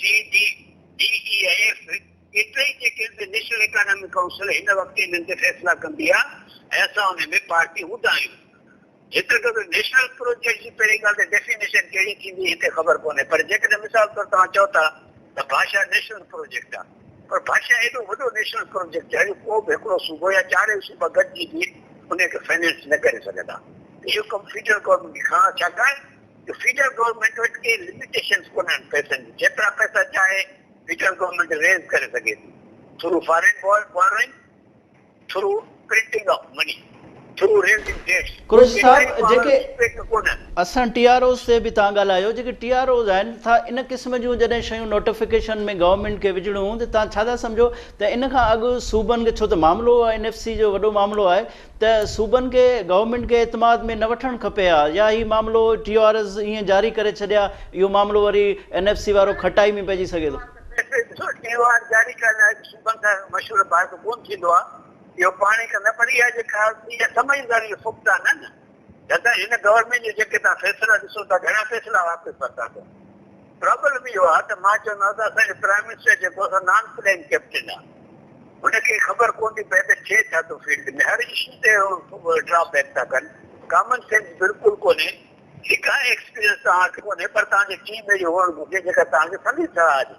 Speaker 4: GDEF, इहे 3 जेके नेशनल इकोनॉमिक काउंसिल हिन वक़्तु हिननि ते फ़ैसिला कंदी आहे ऐं असां हुन में पार्टी हूंदा आहियूं। जेतिरे नेशनल प्रोजेक्ट जी पहिरीं ॻाल्हि त डेफिनेशन कहिड़ी थींदी हिते ख़बर कोन्हे, पर जेकॾहिं मिसाल तौर तव्हां चओ था त भाषा नेशनल प्रोजेक्ट आहे, पर भाषा एॾो वॾो नेशनल प्रोजेक्ट आहे जो को बि हिकिड़ो सूबो या 4 सूबा गॾिजी बि उनखे फाइनेंस न करे सघंदा। इहो कमु फेडरल गवर्नमेंट खे खणणु, छाकाणि जो फेडरल गवर्नमेंट वटि के लिमिटेशन्स कोन आहिनि पैसनि जी। जेतिरा पैसा चाहे फेडरल गवर्नमेंट रेज़ करे सघे थी through foreign borrowing, through printing of money. Through raising debts
Speaker 2: Qureshi साहब, जेके
Speaker 4: कोन
Speaker 2: असां TROs ते बि तव्हां ॻाल्हायो, जेके TROs आहिनि था इन क़िस्म जूं जॾहिं शयूं नोटिफिकेशन में गवर्नमेंट खे विझणियूं त तव्हां छा था सम्झो त इन खां अॻु सूबनि खे, छो त मामिलो आहे NFC जो वॾो मामिलो आहे, त सूबनि खे गवर्नमेंट खे एतमाद में न वठणु खपे हा, या हीउ मामिलो TROs ईअं जारी करे छॾिया, इहो मामिलो वरी NFC वारो खटाई में पइजी सघे थो?
Speaker 4: TOR जारी करण सूबनि खां मशहूरु बात कोन थींदो आहे, इहो पाण ई कंदा, पर इहा जेका समझदारी पुख्ता न दादा, हिन गवर्नमेंट जे जेके तव्हां फ़ैसिला ॾिसो था, घणा फ़ैसिला वापसि वरिता अथव। प्रॉब्लम इहो आहे त मां चवंदो आहियां त असांजो प्राइम मिनिस्टर जेको असां नॉन प्लेइंग कैप्टन आहे, हुनखे ख़बर कोन थी पए त थिए छा थो फील्ड में, हर इशू ते ड्रॉ बैक था कनि, कॉमन सेंस बिल्कुलु कोन्हे, का एक्सपीरियंस तव्हांखे कोन्हे, पर तव्हांजे टीम में हुअणु घुरिजे जेका तव्हांखे सभी सलाह ॾे।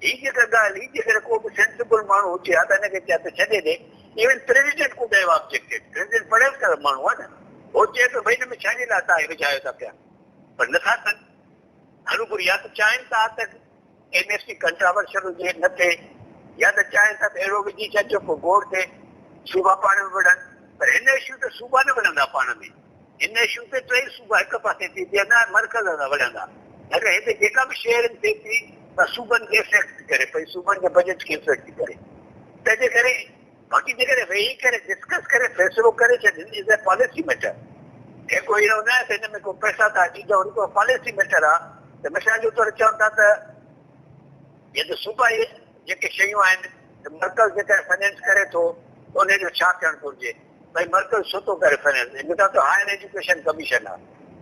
Speaker 4: हीअ जेका ॻाल्हि, हीअ जेकर को बि सेंसिबल माण्हू हुजे हा त हिनखे चए त छॾे ॾे। इवन प्रेसिडेंट को ॾे ऑब्जेक्टेड, प्रेसिडेंट पढ़ियल कर माण्हू आहे न, हो चए थो भई हिन में छाजे लाइ तव्हां विझायो था पिया, पर नथा कनि। हरुपुर या त चाहिनि था त NFC कंट्रावर्शियल हुजे, न थिए, या त चाहिनि था त अहिड़ो विझी छॾिजो पोइ गौर थिए, सूबा पाण में वढ़नि, पर हिन इशू ते सूबा न वढ़ंदा पाण में, हिन इशू ते टई सूबा हिकु पासे थी बीहंदा, मर्कज़ सां वढ़ंदा। अगरि हिते जेका बि शेयरिंग थिए थी त सूबनि खे इफेक्ट थी करे पई, सूबनि जे बजट खे इफेक्ट थी करे, तंहिंजे करे बाक़ी जेकॾहिं वेही करे डिस्कस करे फ़ैसिलो करे छॾनि, इज़ अ पॉलिसी मैटर। जेको इहो न आहे त हिन में को पैसा था अची वरी को पॉलिसी मैटर आहे, त मिसाल जे तौरु चवनि था त इहे त सूबा जेके शयूं आहिनि त मर्कज़ जेका फाइनेंस करे थो त उनजो छा थियणु घुरिजे, भई मर्कज़ छो थो करे फाइनेंस, हिन खां त हायर एजुकेशन कमीशन आहे,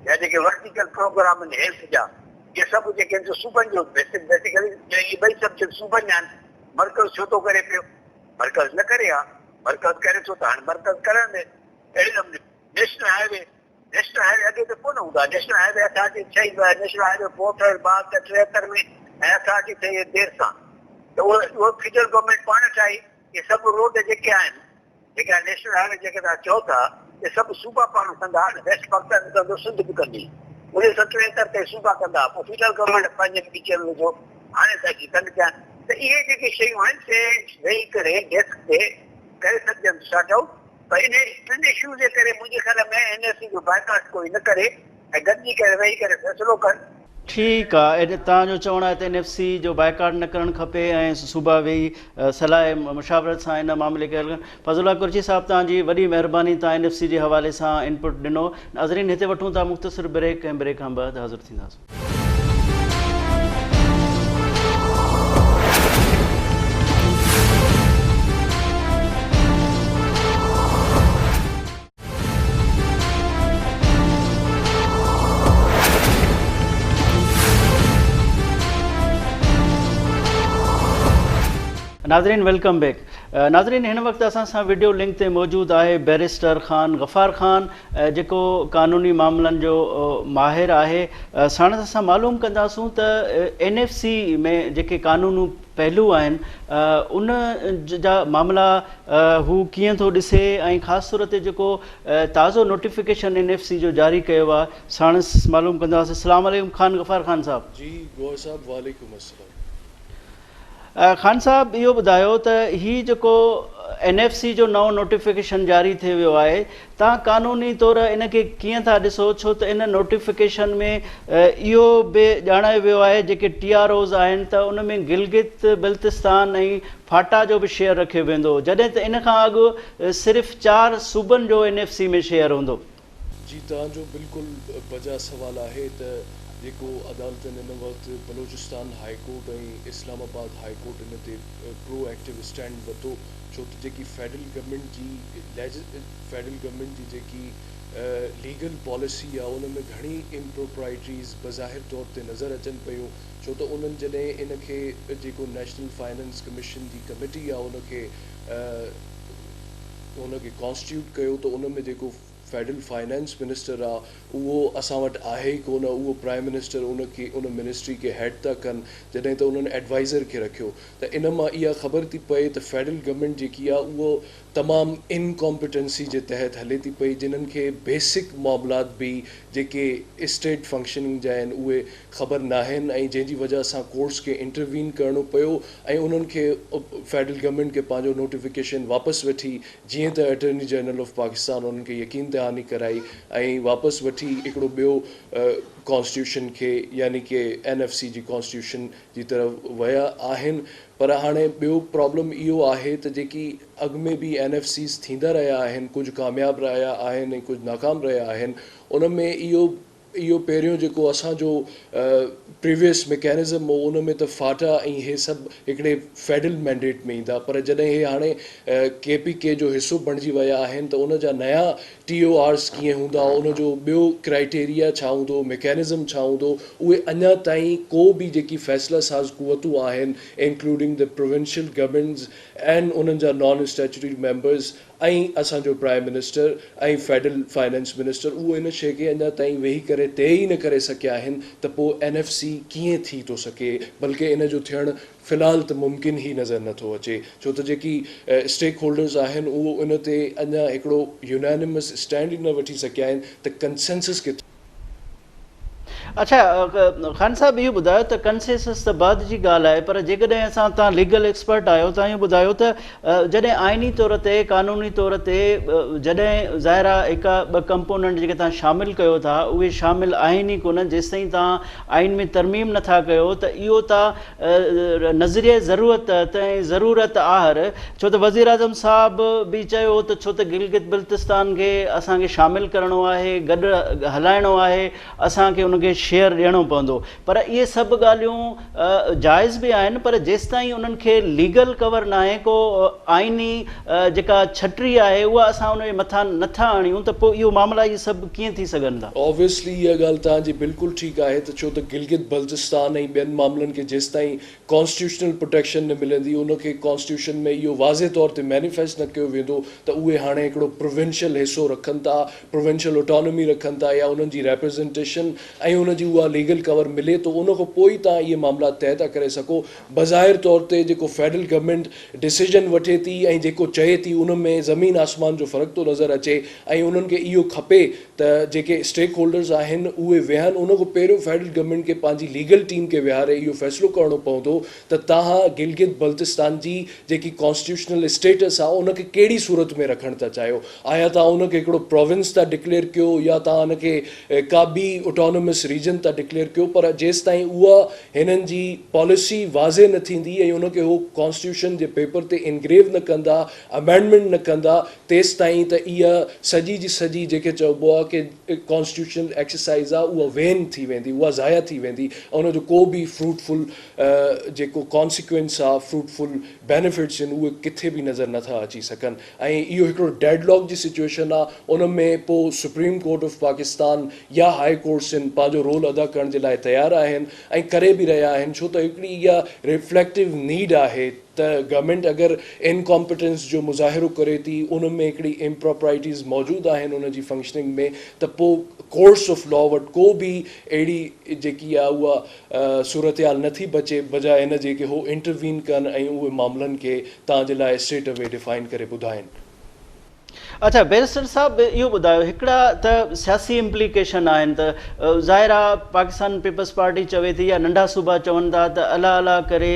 Speaker 4: या जेके वर्टिकल प्रोग्राम आहिनि हेल्थ जा, इहे सभु जेके आहिनि सूबनि जो बेसिकली इहे ॿई सब्जेक्ट सूबनि जा आहिनि, मर्कज़ छो थो करे पियो, मर्कज़ न करे हा, मर्कज़ करे थो त हाणे मर्कज़ करण में। अहिड़े नमूने नेशनल हाईवे अॻे त कोन हूंदा, नेशनल हाईवे अथॉरिटी ठही आहे, नेशनल हाईवे 7273 में, ऐं अथॉरिटी ठही देरि सां, त उहो फेडरल गवर्नमेंट पाण ठाही। इहे सभु रोड जेके आहिनि, जेका नेशनल हाईवे जेके तव्हां चओ था, इहे सभु सूबा पाण कंदा, वेस्ट पाकिस्तान कंदो, सिंध बि कंदी, 1977 ते सूबा कंदा, पोइ फेडरल गवर्नमेंट पंहिंजे फीचर विझो, हाणे त अची कनि पिया। त इहे जेके शयूं आहिनि से वेही करे डेस्क ते करे सघजनि साठो, पर इन टिनि इशू जे करे मुंहिंजे ख़्याल में NFC जो बाइकाट कोई न करे ऐं गॾिजी करे वेही करे फ़ैसिलो कनि।
Speaker 2: ठीकु आहे, तव्हांजो चवणु आहे त NFC जो बाइकाट न करणु खपे ऐं सूबा वेही सलाह मुशावरत सां इन मामले खे हल कनि। फज़लुल्लाह कुरैशी साहिबु, तव्हांजी वॾी महिरबानी, तव्हां NFC जे हवाले सां इनपुट ॾिनो। नाज़रीन, हिते वठूं था मुख़्तसिर ब्रेक, ऐं ब्रेक खां बाद हाज़िर थींदासीं। नाज़रीन, वेलकम बैक। नाज़रीन, हिन वक़्तु असां सां वीडियो लिंक ते मौजूदु आहे बैरिस्टर ख़ान गफ़ार ख़ान, जेको क़ानूनी मामलनि जो माहिर आहे। साण असां मालूम कंदासूं त NFC में जेके क़ानूनी पहलू आहिनि, उन जा मामला हू कीअं थो ॾिसे, ऐं ख़ासि तौर ते जेको ताज़ो नोटिफिकेशन NFC जो जारी कयो आहे, साण मालूम कंदासीं। अस्सलाम वालेकुम ख़ान गफ़ार ख़ान साहब।
Speaker 5: जी गौर साहब, वालेकुम अस्सलाम।
Speaker 2: ख़ान साहब, इहो ॿुधायो त हीउ जेको NFC जो नओं नोटिफिकेशन जारी थी वियो आहे, तव्हां क़ानूनी तौरु इनखे कीअं था ॾिसो, छो त इन नोटिफिकेशन में इहो बि ॼाणायो वियो आहे जेके TROs आहिनि त उन में गिलगित बल्तिस्तान ऐं फाटा जो बि शेयर रखियो वेंदो, जॾहिं त इन खां अॻु सिर्फ़ु 4 सूबनि जो NFC में शेयर हूंदो।
Speaker 5: जी, तव्हांजो बिल्कुलु बजा सवाल आहे त जेको अदालतनि हिन वक़्तु बलोचिस्तान हाई कोर्ट ऐं इस्लामाबाद हाई कोर्ट इन ते प्रोएक्टिव स्टैंड वरितो, छो त जेकी फेडरल गवर्नमेंट जी जेकी लीगल पॉलिसी आहे उन में घणी इम्प्रोप्राइटरीज़ बज़ाहिर तौर ते नज़र अचनि पियूं, छो त उन्हनि जॾहिं इनखे जेको नेशनल फाइनेंस कमीशन जी कमेटी आहे उनखे कॉन्स्टिट्यूट कयो, त उन में जेको फेडरल फाइनेंस मिनिस्टर आहे उहो असां वटि आहे ई कोन, उहो प्राइम मिनिस्टर उन मिनिस्ट्री खे हेड था कनि, जॾहिं त उन्हनि एडवाइज़र खे रखियो। त इन मां इहा ख़बर थी पए त फेडरल गवर्नमेंट जेकी आहे उहो तमामु इनकॉम्पिटेंसी जे तहत हले थी पई, जिन्हनि खे बेसिक मामलात बि जेके स्टेट फंक्शनिंग जा आहिनि उहे ख़बर न आहिनि, ऐं जंहिंजी वजह सां कोर्ट्स खे इंटरवीन करिणो पियो ऐं उन्हनि खे फेडरल गवर्नमेंट खे पंहिंजो नोटिफिकेशन वापसि वठी, जीअं त अटॉर्नी जनरल ऑफ पाकिस्तान उन्हनि खे यकीन दहानी कराई ऐं वापसि वठी हिकिड़ो ॿियो कॉन्स्टिट्यूशन खे यानी कि NFC जी कॉन्स्टिट्यूशन जी तरफ़ विया आहिनि। पर हाणे ॿियो प्रॉब्लम इहो आहे त जेकी अॻु में बि NFCs थींदा रहिया आहिनि, कुझु कामयाबु रहिया आहिनि ऐं कुझु नाकाम रहिया आहिनि, उन में इहो पहिरियों जेको असांजो प्रीवियस मैकेनिज़म हो उन में त फाटा ऐं इहे सभु हिकिड़े फेडरल मैंडेट में ईंदा, पर जॾहिं इहे हाणे KPK जो हिसो बणिजी विया आहिनि त उन जा नया TORs कीअं हूंदा, उन जो ॿियो क्राइटेरिया छा हूंदो, मैकेनिज़म छा हूंदो, उहे अञा ताईं को बि जेकी फ़ैसिला साज़ क़ुवतूं आहिनि including the provincial governments and उन्हनि जा नॉन स्टैचुटरी मेंबर्स ऐं असांजो प्राइम मिनिस्टर ऐं फेडरल फाइनेंस मिनिस्टर, उहो इन शइ खे अञा ताईं वेही करे तइ ई न करे सकिया आहिनि त पोइ NFC कीअं थी थो सघे, बल्कि इन जो थियणु फ़िलहाल त मुमकिन ई नज़र नथो अचे, छो त जेकी स्टेक होल्डर्स आहिनि उहो उन ते अञा हिकिड़ो यूनैनिमस स्टैंड ई न वठी सकिया आहिनि त कंसेंसस किथे।
Speaker 2: अच्छा ख़ान साहब इहो ॿुधायो त कंसेंसस त बाद जी ॻाल्हि आहे, पर जेकॾहिं तव्हां लीगल एक्सपर्ट आहियो, तव्हां इहो ॿुधायो त जॾहिं आइनी तौर ते क़ानूनी तौर ते जॾहिं ज़ाहिर आहे हिकु ॿ कंपोनेंट जेके तव्हां शामिलु कयो था उहे शामिलु आहिनि ई कोन, जेसिताईं तव्हां आइन में तरमीम नथा कयो त इहो तव्हां नज़रिए ज़रूरत ऐं ज़रूरत आहर, छो त वज़ीर आज़म साहब बि चयो त छो त गिलगित बल्तिस्तान खे असांखे शामिलु करिणो आहे, गॾु हलाइणो आहे, असांखे उनखे शेयर ॾियणो पवंदो, पर इहे सभु ॻाल्हियूं जाइज़ बि आहिनि, पर जेसिताईं उन्हनि खे लीगल कवर न आहे, को आइनी जेका छटरी आहे उहा असां उन जे मथां नथा आणियूं, त पोइ इहो मामला इहे सभु कीअं थी सघनि था?
Speaker 5: ऑब्वियसली इहा ॻाल्हि तव्हांजी बिल्कुलु ठीकु आहे त छो त गिलगित बल्तिस्तान ऐं ॿियनि मामलनि खे जेसिताईं कॉन्स्टिट्यूशनल प्रोटेक्शन न मिलंदी, उनखे कॉन्स्टिट्यूशन में इहो वाज़े तौर ते मैनिफेस्ट न कयो वेंदो त उहे हाणे हिकिड़ो प्रोविंशियल हिसो रखनि था, प्रोविंशियल ऑटोनॉमी रखनि था या उन्हनि जी रिप्रेज़ेंटेशन ऐं उनजी उहा लीगल कवर मिले तो उन खां पोइ तव्हां इहे मामला तय था करे सघो। बज़ाहिर तौर ते जेको फेडरल गवर्नमेंट डिसीजन वठे थी ऐं जेको चए थी उन में ज़मीन आसमान जो फ़र्क़ु थो नज़र अचे ऐं उन्हनि खे इहो खपे त जेके स्टेक होल्डर्स आहिनि उहे वेहनि, उन खां पहिरियों फेडरल गवर्नमेंट खे पंहिंजी लीगल टीम खे विहारे इहो फ़ैसिलो करिणो पवंदो त तव्हां गिलगित बल्तिस्तान जी जेकी कॉन्स्टिट्यूशनल स्टेटस आहे उनखे कहिड़ी सूरत में रखणु था चाहियो, आया तव्हां उनखे हिकिड़ो प्रोविंस था डिक्लेयर कयो या तव्हां उनखे का बि ऑटोनोमस रीजन था डिक्लेयर कयो, पर जेसि ताईं उहा हिननि जी पॉलिसी वाज़े न थींदी ऐं उनखे उहो कॉन्स्टिट्यूशन जे पेपर ते इनग्रेव न कंदा, अमेंडमेंट न कंदा, तेसि ताईं त इहा सॼी जी सॼी जेके चइबो आहे कि कॉन्स्टिट्यूशनल एक्सरसाइज़ आहे उहा वेन थी वेंदी, उहा ज़ाया थी वेंदी ऐं उनजो को बि फ्रूटफुल जेको कॉन्सिक्वेंस आहे, फ्रूटफुल बेनिफिट्स आहिनि उहे किथे बि नज़र नथा अची सघनि ऐं इहो हिकिड़ो डेडलॉक जी सिचुएशन आहे। उन में पोइ सुप्रीम कोर्ट ऑफ पाकिस्तान या हाई कोर्ट्स आहिनि पंहिंजो रोल अदा करण जे लाइ तयारु आहिनि ऐं करे बि रहिया आहिनि, छो त हिकिड़ी इहा रिफ्लेक्टिव नीड आहे त गवर्नमेंट अगरि इनकॉम्पिटेंस जो मुज़ाहिरो करे थी, उन में हिकिड़ी इम्प्रॉपराइटीज़ मौजूदु आहिनि उन जी फंक्शनिंग में, त पोइ कोर्ट्स ऑफ लॉ वटि को बि अहिड़ी जेकी आहे उहा सूरत हाल नथी बचे बजाए इन जे कि हो इंटरवीन कनि ऐं उहे मामलनि खे तव्हांजे लाइ स्ट्रेट अवे डिफाइन करे ॿुधाइनि।
Speaker 2: अच्छा बैरिस्टर साहब इहो ॿुधायो, हिकिड़ा त सियासी इम्प्लीकेशन आहिनि त ज़ाहिर आहे पाकिस्तान पीपल्स पार्टी चवे थी या नंढा सूबा चवनि था त अला अला करे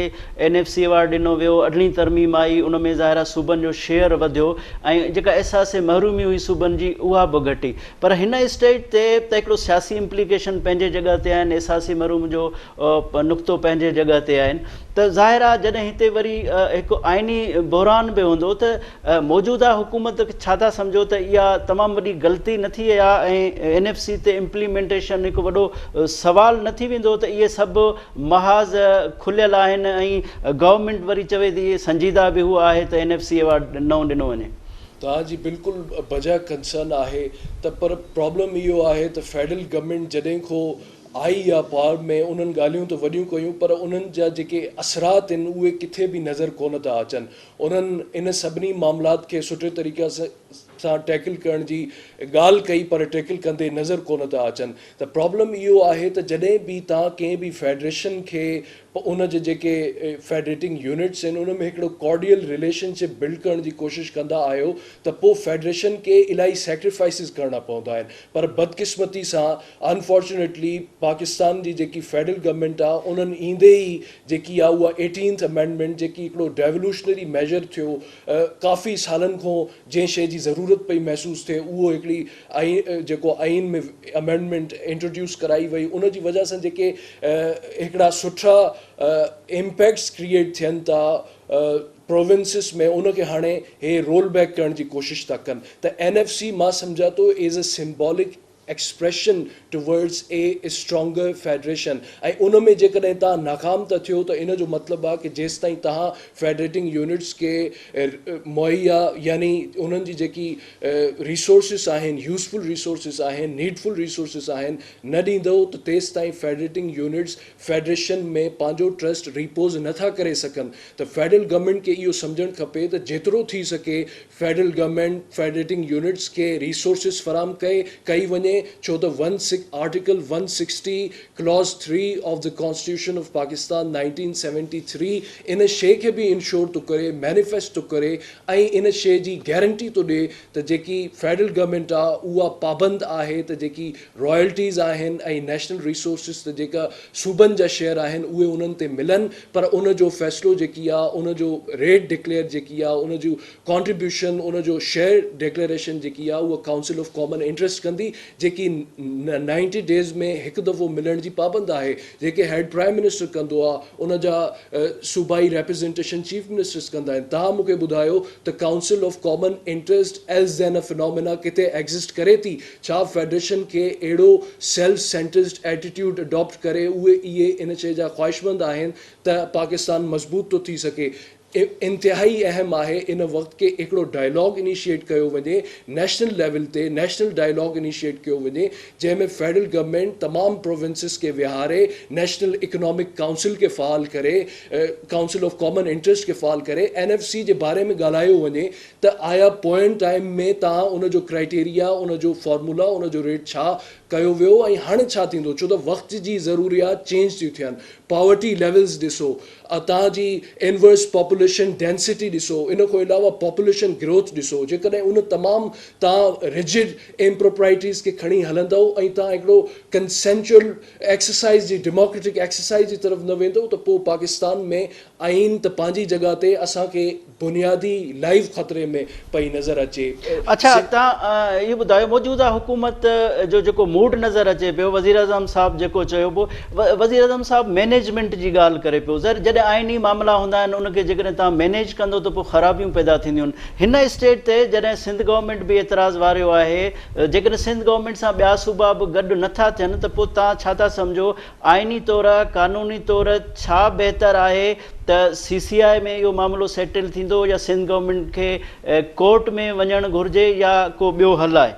Speaker 2: NFC अवार्ड ॾिनो वियो, अॻिली तरमीम आई, उन में ज़ाहिर आहे सूबनि जो शेयर वधियो ऐं जेका अहसास महरूमी हुई सूबनि जी उहा बि घटी, पर हिन स्टेज ते त हिकिड़ो सियासी इम्प्लीकेशन पंहिंजे जॻह ते आहिनि, एहसासी महरूम जो नुक़्तो पंहिंजे जॻह ते आहिनि, त ज़ाहिर आहे जॾहिं हिते वरी हिकु आइनी बहरान बि हूंदो त मौजूदा हुकूमत छा था सम्झो त इहा तमामु वॾी ग़लती न थी आहे ऐं NFC ते इम्प्लीमेंटेशन हिकु वॾो सवाल न थी वेंदो त इहे सभु महाज़ खुलियल आहिनि ऐं गवर्नमेंट वरी चवे थी इहे संजीदा बि हू आहे त NFC अवार्ड न ॾिनो वञे?
Speaker 5: तव्हांजी बिल्कुलु बजा कंसर्न आहे त पर प्रॉब्लम इहो आहे त फेडरल गवर्नमेंट जॾहिं खां आई आहे पावर में उन्हनि ॻाल्हियूं त वॾियूं कयूं, पर उन्हनि जा जेके असरात आहिनि उहे किथे बि नज़र कोन था अचनि। उन्हनि इन सभिनी मामलात खे सुठे तरीक़े सां सां टैकल करण जी ॻाल्हि कई पर टैकल कंदे नज़र कोन था अचनि। त प्रॉब्लम इहो आहे त जॾहिं बि तव्हां कंहिं बि फेडरेशन खे उन जे जेके फेडरेटिंग यूनिट्स आहिनि उन में हिकिड़ो कॉर्डियल रिलेशनशिप बिल्ड करण जी कोशिशि कंदा आहियो त पोइ फेडरेशन खे इलाही सेक्रीफाइसिस करणा पवंदा आहिनि। पर बदकिस्मती सां अनफॉर्चुनेटली पाकिस्तान जी जेकी फेडरल गवर्नमेंट आहे उन्हनि ईंदे ई जेकी आहे उहा 18th अमेंडमेंट जेकी हिकिड़ो रेवोल्यूशनरी मेजर थियो काफ़ी सालनि खां जंहिं शइ जी ज़रूरत पई महसूसु थिए उहो हिकिड़ी जेको आइन में अमेंडमेंट इंट्रोड्यूस कराई वई उन जी वजह सां जेके हिकिड़ा सुठा इम्पैक्ट्स क्रिएट थियनि था प्रोविंसिस में उनखे हाणे हे रोल बैक करण जी कोशिशि था कनि। त NFC मां सम्झा थो as a symbolic expression towards a stronger federation ऐं उन में जेकॾहिं तव्हां नाकाम था थियो त इन जो मतिलबु आहे कि जेसि ताईं तव्हां फेडरेटिंग यूनिट्स खे मुहैया यानी उन्हनि जी जेकी रिसोर्सिस आहिनि यूज़फुल रिसोर्सिस आहिनि नीडफुल रिसोर्सिस आहिनि न ॾींदव त तेसि ताईं फेडरेटिंग यूनिट्स फेडरेशन में पंहिंजो ट्रस्ट रिपोज़ नथा करे सघनि। त फेडरल गवर्नमेंट खे इहो सम्झणु खपे त जेतिरो थी सघे फेडरल गवर्नमेंट फेडरेटिंग यूनिट्स खे रिसोर्सिस फराम कई वञे छो त article 160 clause 3 of the constitution of Pakistan 1973 इन शइ खे बि इंश्योर थो करे मैनिफेस्ट थो करे ऐं इन शइ जी गारंटी थो ॾिए त जेकी फेडरल गवर्नमेंट आहे उहा पाबंद आहे त जेकी रॉयल्टीज़ आहिनि ऐं नेशनल रिसोर्सिस त जेका सूबनि जा शेयर आहिनि उहे उन्हनि ते मिलनि पर उन जो फ़ैसिलो जेकी आहे उन जो रेट डिक्लेयर जेकी आहे उन जो कॉन्ट्रीब्यूशन उन जो शेयर डिक्लेरेशन जेकी आहे उहा काउंसिल ऑफ कॉमन इंटरेस्ट कंदी जेकी 90 डेज़ में हिकु दफ़ो मिलण जी पाबंद आहे जेके हेड प्राइम मिनिस्टर कंदो आहे उन जा सूबाई रिप्रेज़ेंटेशन चीफ मिनिस्टर्स कंदा आहिनि। तव्हां मूंखे ॿुधायो त council of common interest as then a phenomena किथे एग्ज़िस्ट करे थी? छा फेडरेशन खे अहिड़ो सेल्फ सेंटर्ड एटीट्यूड अडॉप्ट करे उहे इहे इन शइ जा ख़्वाहिशमंद आहिनि त पाकिस्तान मज़बूत थो थी सघे? इंतिहाई अहम आहे इन वक़्त के हिकिड़ो डायलॉग इनिशिएट कयो वञे नेशनल लेवल ते नेशनल डायलॉग इनिशिएट कयो वञे जंहिंमें फेडरल गवर्नमेंट तमामु प्रोविंसिस खे विहारे नेशनल इकोनॉमिक काउंसिल खे फ़ाल करे काउंसिल ऑफ कॉमन इंटरेस्ट खे फ़ाल करे NFC जे बारे में ॻाल्हायो वञे त आया पोयनि टाइम में तव्हां उन जो क्राइटेरिया उन जो फॉर्मूला उन जो रेट छा कयो वियो ऐं हाणे छा थींदो छो त वक़्त जी ज़रूरियात चेंज थियूं थियनि। पॉवर्टी लेवल्स ॾिसो तव्हांजी इनवर्स पॉपुलेशन डेंसिटी ॾिसो इन खां अलावा पॉपुलेशन ग्रोथ ॾिसो जेकॾहिं उन तमामु तव्हां रिजिड इम्प्रोप्राइटीज़ खे खणी हलंदव ऐं तव्हां हिकिड़ो कंसेंचुअल एक्सरसाइज़ जी डेमोक्रेटिक एक्सरसाइज़ जी तरफ़ न वेंदव त पोइ पाकिस्तान में आइन त पंहिंजी जॻह ते असांखे बुनियादी लाइफ ख़तरे में पई नज़र अचे।
Speaker 2: अच्छा तव्हां इहो ॿुधायो मौजूदा हुकूमत जो जेको मूड नज़र अचे पियो वज़ीर आज़म साहब जेको चयो पियो वज़ीर आज़म साहब मैनेजमेंट जी ॻाल्हि करे पियो जॾहिं आइनी मामला हूंदा आहिनि उनखे जेकॾहिं तव्हां मैनेज कंदो त पोइ ख़राबियूं पैदा थींदियूं आहिनि। हिन स्टेट ते जॾहिं सिंध गवर्नमेंट बि एतिराज़ वारियो आहे जेकॾहिं सिंध गवर्नमेंट सां ॿिया सूबा बि गॾु नथा थियनि त पोइ तव्हां छा था सम्झो आइनी तौरु क़ानूनी तौरु छा बहितर आहे त CCI में इहो मामिलो सेटल थींदो या सिंध गवर्नमेंट खे कोर्ट में वञणु घुरिजे या को ॿियो हल आहे?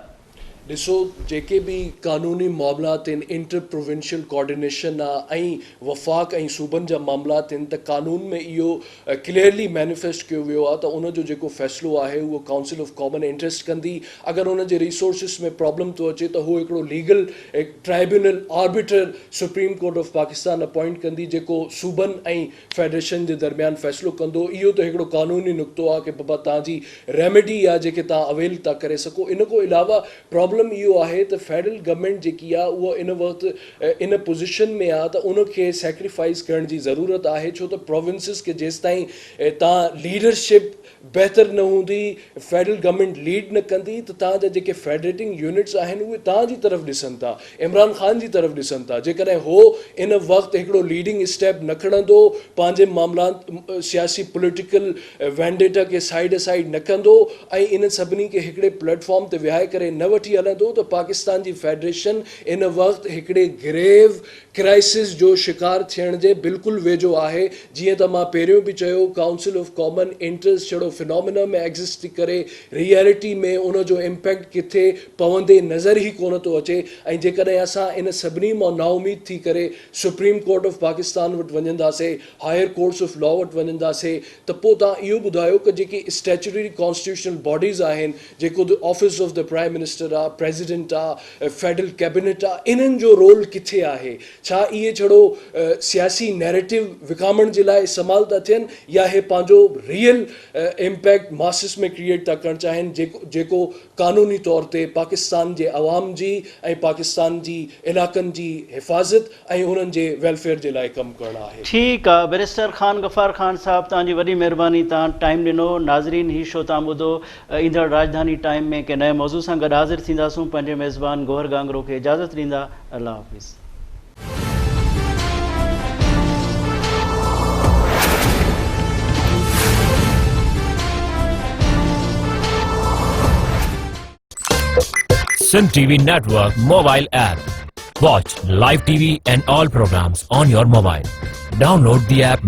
Speaker 5: ॾिसो जेके बि क़ानूनी मामलात आहिनि इंटर प्रोविंशियल कोऑर्डिनेशन आहे ऐं वफ़ाक़ ऐं सूबनि जा मामलात आहिनि त क़ानून में इहो क्लियरली मैनिफेस्ट कयो वियो आहे त उन जो जेको फ़ैसिलो आहे उहो काउंसिल ऑफ कॉमन इंटरेस्ट कंदी। अगरि उन जे रिसोर्सिस में प्रॉब्लम थो अचे त उहो हिकिड़ो legal tribunal arbiter supreme court of Pakistan appoint कंदी जेको सूबनि ऐं फेडरेशन जे दरमियान फ़ैसिलो कंदो। इहो त हिकिड़ो क़ानूनी नुक़्तो आहे कि बाबा तव्हांजी रेमेडी आहे जेके तव्हां अवेल था करे सघो। इन खां अलावा प्रॉब्लम इहो आहे त फेडरल गवर्नमेंट जेकी आहे उहा इन वक़्तु इन पोज़ीशन में आहे त उनखे सेक्रीफाइस करण जी ज़रूरत आहे छो त प्रोविंसिस खे जेसि ताईं तव्हां लीडरशिप बहितर न हूंदी फेडरल गवर्नमेंट लीड न कंदी त तव्हांजा जेके फेडरेटिंग यूनिट्स आहिनि उहे तव्हांजी तरफ़ ॾिसनि था इमरान ख़ान जी तरफ़ ॾिसनि था। जेकॾहिं हो इन वक़्तु हिकिड़ो लीडिंग स्टेप न खणंदो पंहिंजे मामलात सियासी पॉलिटिकल वेंडेटा खे साइड न कंदो ऐं इन सभिनी खे हिकिड़े प्लेटफॉर्म ते विहाए करे न वठी मिलंदो त पाकिस्तान जी फेडरेशन इन वक़्तु हिकिड़े ग्रेव क्राइसिस जो शिकार थियण जे बिल्कुलु वेझो आहे। जीअं त मां पहिरियों बि चयो, काउंसिल ऑफ कॉमन इंट्रस्ट जहिड़ो फिनोमिना में एग्ज़िस्ट थी करे रियलिटी में उन जो इम्पैक्ट किथे पवंदे नज़र ई कोन थो अचे। ऐं जेकॾहिं असां इन सभिनी मां नाउमीद थी करे सुप्रीम कोर्ट ऑफ पाकिस्तान वटि वञंदासीं, हायर कोर्ट्स ऑफ लॉ वटि वञंदासीं, त पोइ तव्हां इहो ॿुधायो कि जेकी स्टैचुटरी कॉन्स्टिट्यूशनल बॉडीज़ आहिनि, जेको office of the prime minister आहे, प्रेसिडेंट आहे, फेडरल कैबिनेट आहे, इन्हनि जो रोल किथे आहे? छा इहे छड़ो सियासी नैरेटिव विकामण जे लाइ इस्तेमालु था थियनि, या हे पंहिंजो रियल इम्पैक्ट मासिस में क्रिएट था करणु चाहिनि, जेको कानूनी तौर ते पाकिस्तान जे अवाम जी ऐं पाकिस्तान जी इलाक़नि जी हिफ़ाज़त ऐं उन्हनि जे वेलफेयर जे लाइ कमु करणु आहे।
Speaker 2: ठीकु आहे बैरिस्टर ख़ान गफ़ार ख़ान साहब, तव्हांजी वॾी महिरबानी, तव्हां टाइम ॾिनो। नाज़रीन, ही शो तव्हां ॿुधो ईंदड़ राजधानी टाइम में कंहिं नए मौज़ू सां गॾु हाज़िर थींदासूं। पंहिंजे मेज़बान गौहर गांगरो खे इजाज़त ॾींदा। अल्लाह हाफ़िज़।
Speaker 1: Sun TV Network mobile app. Watch live TV and all programs on your mobile. Download the app